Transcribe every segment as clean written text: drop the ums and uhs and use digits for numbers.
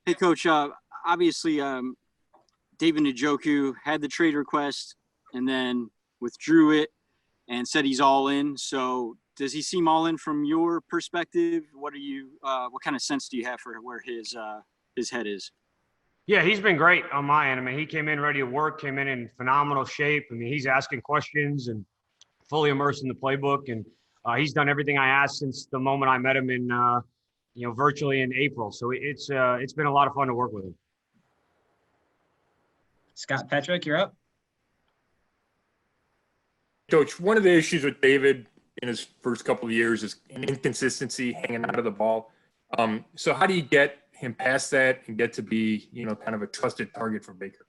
Hey, Coach. Obviously, David Njoku had the trade request and then withdrew it and said he's all in. So, does he seem all in from your perspective? What kind of sense do you have for where his head is? Yeah, he's been great on my end. I mean, he came in ready to work, came in phenomenal shape. I mean, he's asking questions and fully immersed in the playbook, and he's done everything I asked since the moment I met him in, virtually in April. So it's been a lot of fun to work with him. Scott Petrick, you're up. Coach, one of the issues with David in his first couple of years is inconsistency hanging out of the ball. So how do you get him past that and get to be, kind of a trusted target for Baker?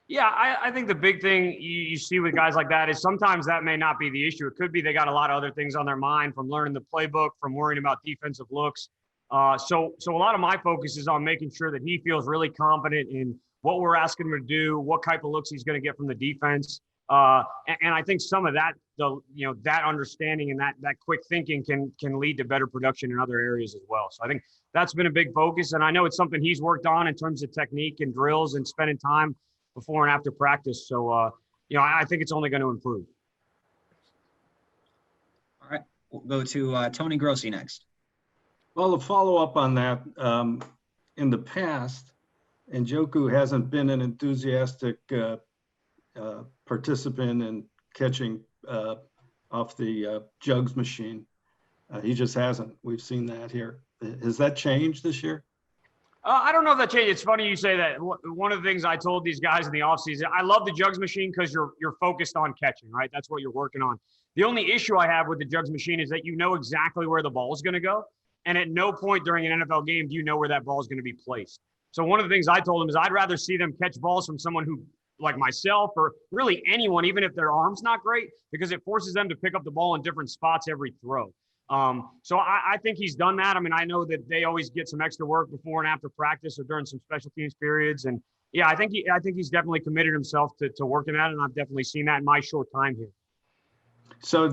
Yeah, I think the big thing you see with guys like that is sometimes that may not be the issue. It could be they got a lot of other things on their mind, from learning the playbook, from worrying about defensive looks. So a lot of my focus is on making sure that he feels really confident in what we're asking him to do, what type of looks he's going to get from the defense. And I think some of that, that understanding and that quick thinking can lead to better production in other areas as well. So I think that's been a big focus. And I know it's something he's worked on in terms of technique and drills and spending time before and after practice. So, I think it's only going to improve. All right. We'll go to Tony Grossi next. Well, to follow up on that, in the past, Njoku hasn't been an enthusiastic participant in catching off the jugs machine. He just hasn't. We've seen that here. Has that changed this year? I don't know if that changed. It's funny you say that. One of the things I told these guys in the offseason, I love the jugs machine because you're focused on catching, right? That's what you're working on. The only issue I have with the jugs machine is that you know exactly where the ball is going to go. And at no point during an NFL game do you know where that ball is going to be placed. So one of the things I told them is I'd rather see them catch balls from someone who, like myself, or really anyone, even if their arm's not great, because it forces them to pick up the ball in different spots every throw. So I think he's done that. I mean, I know that they always get some extra work before and after practice or during some special teams periods. And yeah, I think he's definitely committed himself to working at it. And I've definitely seen that in my short time here. So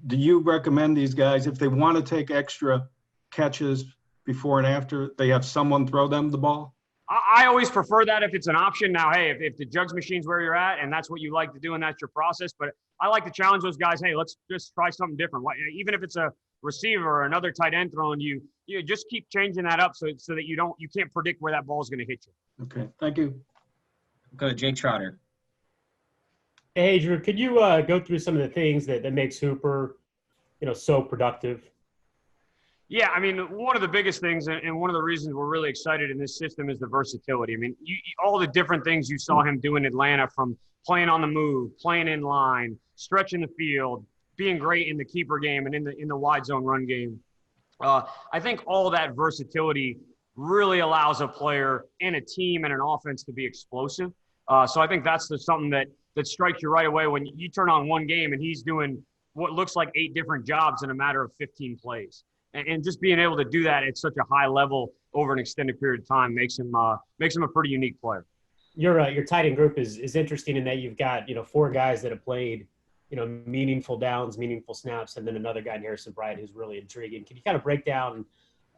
do you recommend these guys, if they want to take extra catches before and after, they have someone throw them the ball? I always prefer that if it's an option. Now, hey, if the jugs machine's where you're at and that's what you like to do and that's your process, but I like to challenge those guys. Hey, let's just try something different. Even if it's a receiver or another tight end throwing you just keep changing that up so that you can't predict where that ball is going to hit you. Okay, thank you. Go to Jake Trotter. Hey, Drew, could you go through some of the things that makes Hooper, so productive? Yeah, I mean, one of the biggest things and one of the reasons we're really excited in this system is the versatility. I mean, all the different things you saw him do in Atlanta, from playing on the move, playing in line, stretching the field, being great in the keeper game and in the wide zone run game. I think all that versatility really allows a player and a team and an offense to be explosive. So I think that's something that strikes you right away when you turn on one game and he's doing what looks like 8 different jobs in a matter of 15 plays. And just being able to do that at such a high level over an extended period of time makes him a pretty unique player. Your tight end group is interesting in that you've got 4 guys that have played meaningful downs, meaningful snaps, and then another guy in Harrison Bryant who's really intriguing. Can you kind of break down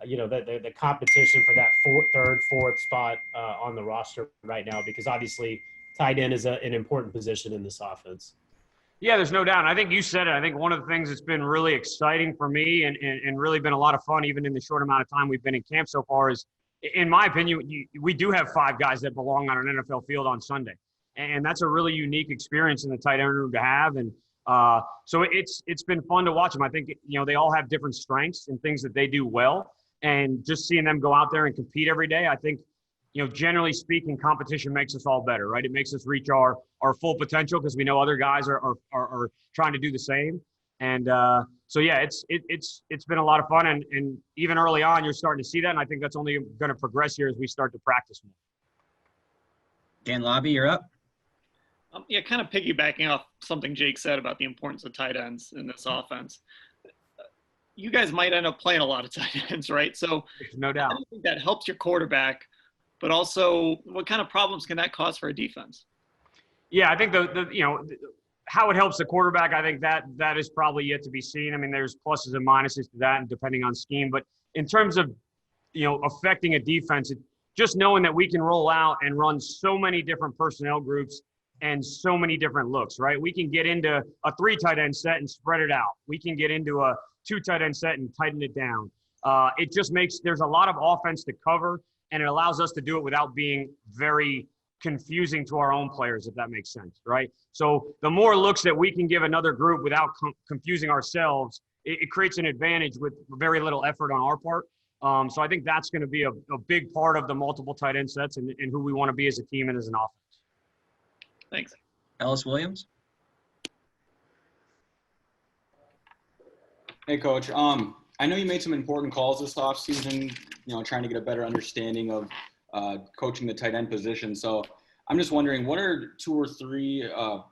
the competition for that third, fourth spot on the roster right now? Because obviously tight end is an important position in this offense. Yeah, there's no doubt. I think you said it. I think one of the things that's been really exciting for me and really been a lot of fun, even in the short amount of time we've been in camp so far, is, in my opinion, we do have 5 guys that belong on an NFL field on Sunday. And that's a really unique experience in the tight end room to have. And so it's been fun to watch them. I think, they all have different strengths and things that they do well. And just seeing them go out there and compete every day, I think, generally speaking, competition makes us all better, right? It makes us reach our full potential because we know other guys are trying to do the same. And so, yeah, it's been a lot of fun. And even early on, you're starting to see that. And I think that's only going to progress here as we start to practice more. Dan Lobby, you're up. Yeah, kind of piggybacking off something Jake said about the importance of tight ends in this offense. You guys might end up playing a lot of tight ends, right? So no doubt. I think that helps your quarterback. But also, what kind of problems can that cause for a defense? Yeah, I think how it helps the quarterback, I think that is probably yet to be seen. I mean, there's pluses and minuses to that, and depending on scheme. But in terms of affecting a defense, just knowing that we can roll out and run so many different personnel groups and so many different looks, right? We can get into a 3 tight end set and spread it out. We can get into a 2 tight end set and tighten it down. It just makes, there's a lot of offense to cover, and it allows us to do it without being very confusing to our own players, if that makes sense, right? So the more looks that we can give another group without confusing ourselves, it creates an advantage with very little effort on our part. So I think that's going to be a big part of the multiple tight end sets and who we want to be as a team and as an offense. Thanks. Ellis Williams. Hey, Coach. I know you made some important calls this offseason, trying to get a better understanding of coaching the tight end position. So I'm just wondering, what are 2 or 3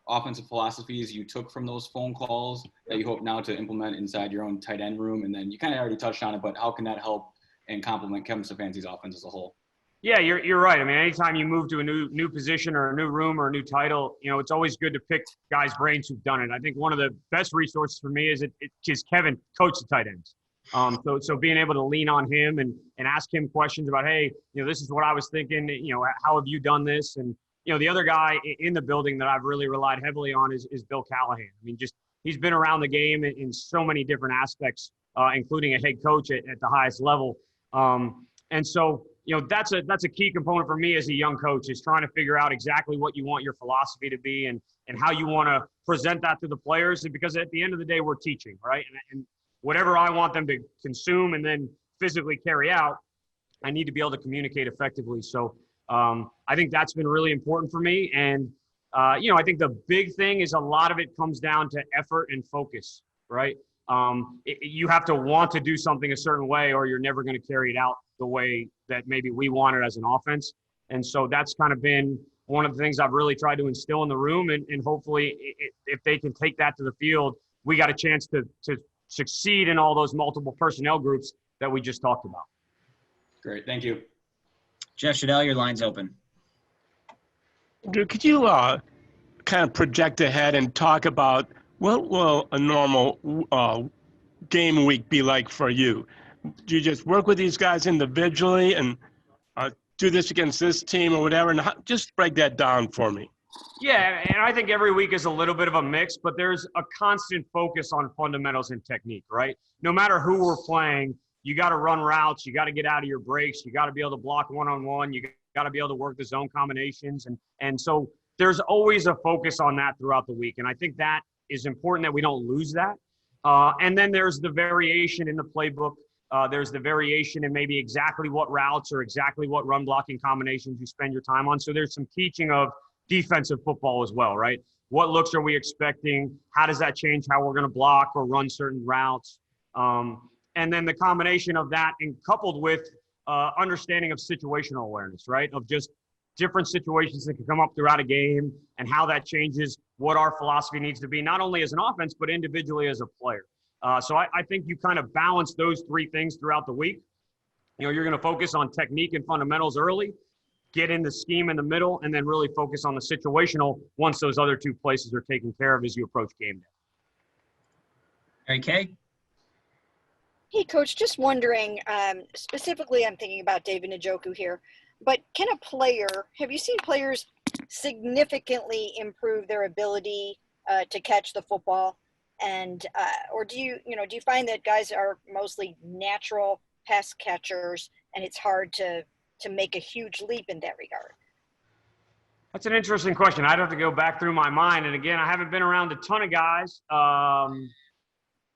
offensive philosophies you took from those phone calls that you hope now to implement inside your own tight end room? And then you kind of already touched on it, but how can that help and complement Kevin Stefanski's offense as a whole? Yeah, you're right. I mean, anytime you move to a new position or a new room or a new title, it's always good to pick guys' brains who've done it. I think one of the best resources for me is Kevin coached the tight ends. So being able to lean on him and ask him questions about, hey, this is what I was thinking, how have you done this? And, the other guy in the building that I've really relied heavily on is Bill Callahan. I mean, he's been around the game in so many different aspects, including a head coach at the highest level. And so, that's a key component for me as a young coach, is trying to figure out exactly what you want your philosophy to be and how you want to present that to the players. Because at the end of the day, we're teaching, right? And whatever I want them to consume and then physically carry out, I need to be able to communicate effectively. So I think that's been really important for me. And, I think the big thing is a lot of it comes down to effort and focus, right? You have to want to do something a certain way, or you're never going to carry it out the way that maybe we want it as an offense. And so that's kind of been one of the things I've really tried to instill in the room. And hopefully if they can take that to the field, we got a chance to succeed in all those multiple personnel groups that we just talked about. Great. Thank you. Jeff Shadell, your line's open. Drew, could you kind of project ahead and talk about what will a normal game week be like for you? Do you just work with these guys individually and do this against this team or whatever? And just break that down for me. Yeah, and I think every week is a little bit of a mix, but there's a constant focus on fundamentals and technique, right? No matter who we're playing, you got to run routes, you got to get out of your breaks, you got to be able to block one-on-one, you got to be able to work the zone combinations. And so there's always a focus on that throughout the week. And I think that is important that we don't lose that. And then there's the variation in the playbook. There's the variation in maybe exactly what routes or exactly what run blocking combinations you spend your time on. So there's some teaching of defensive football as well, right? What looks are we expecting? How does that change how we're going to block or run certain routes? And then the combination of that and coupled with understanding of situational awareness, right? Of just different situations that can come up throughout a game and how that changes what our philosophy needs to be, not only as an offense, but individually as a player. So I think you kind of balance those 3 things throughout the week. You're going to focus on technique and fundamentals early, get in the scheme in the middle, and then really focus on the situational once those other 2 places are taken care of as you approach game day. Mary Kay? Hey, Coach, just wondering, specifically I'm thinking about David Njoku here, but have you seen players significantly improve their ability to catch the football? And or do you find that guys are mostly natural pass catchers and it's hard to make a huge leap in that regard? That's an interesting question. I'd have to go back through my mind. And again, I haven't been around a ton of guys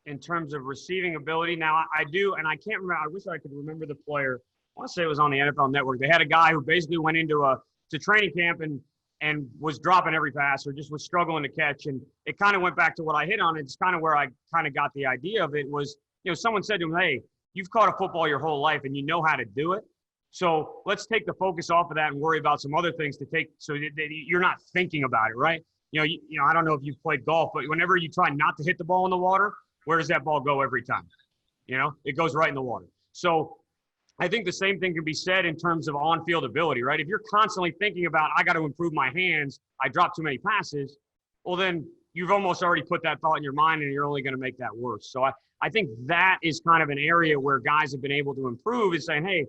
in terms of receiving ability. Now I do, and I can't remember. I wish I could remember the player. I want to say it was on the NFL Network. They had a guy who basically went into to training camp and was dropping every pass or just was struggling to catch. And it kind of went back to what I hit on. It's kind of where I kind of got the idea of it was, someone said to him, hey, you've caught a football your whole life and you know how to do it. So let's take the focus off of that and worry about some other things to take so that you're not thinking about it, right? I don't know if you've played golf, but whenever you try not to hit the ball in the water, where does that ball go every time? It goes right in the water. So I think the same thing can be said in terms of on-field ability, right? If you're constantly thinking about, I got to improve my hands, I dropped too many passes, well, then you've almost already put that thought in your mind and you're only going to make that worse. So I think that is kind of an area where guys have been able to improve is saying, hey,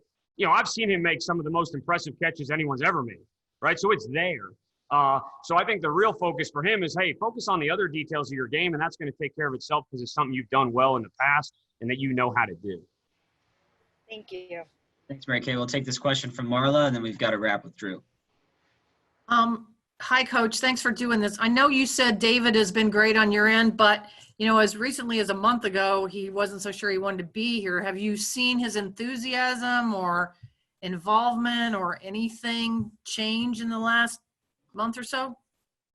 I've seen him make some of the most impressive catches anyone's ever made, right? So it's there. So I think the real focus for him is, hey, focus on the other details of your game, and that's going to take care of itself because it's something you've done well in the past and that you know how to do. Thank you. Thanks, Mary Kay. We'll take this question from Marla, and then we've got to wrap with Drew. Hi, Coach. Thanks for doing this. I know you said David has been great on your end, but, as recently as a month ago, he wasn't so sure he wanted to be here. Have you seen his enthusiasm or involvement or anything change in the last month or so?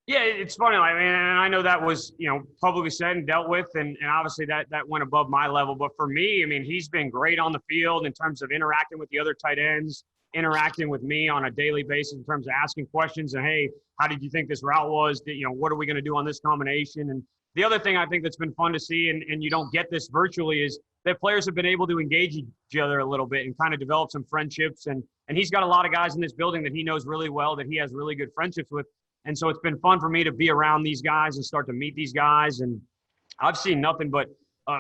Yeah, it's funny. I mean, and I know that was, publicly said and dealt with, and obviously that went above my level. But for me, I mean, he's been great on the field in terms of interacting with the other tight ends, interacting with me on a daily basis in terms of asking questions and, hey, how did you think this route was? What are we going to do on this combination? And the other thing I think that's been fun to see, and you don't get this virtually, is that players have been able to engage each other a little bit and kind of develop some friendships. And he's got a lot of guys in this building that he knows really well, that he has really good friendships with. And so it's been fun for me to be around these guys and start to meet these guys. And I've seen nothing but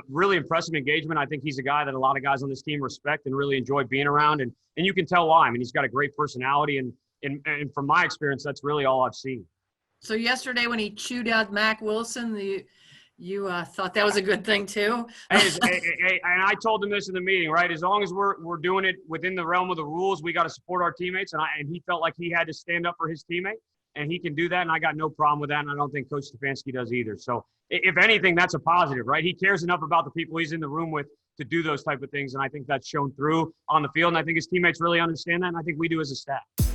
really impressive engagement. I think he's a guy that a lot of guys on this team respect and really enjoy being around. And you can tell why. I mean, he's got a great personality. And from my experience, that's really all I've seen. So yesterday when he chewed out Mac Wilson, you thought that was a good thing too? And I told him this in the meeting, right? As long as we're doing it within the realm of the rules, we got to support our teammates. And he felt like he had to stand up for his teammate. And he can do that, and I got no problem with that, and I don't think Coach Stefanski does either. So if anything, that's a positive, right? He cares enough about the people he's in the room with to do those type of things, and I think that's shown through on the field, and I think his teammates really understand that, and I think we do as a staff.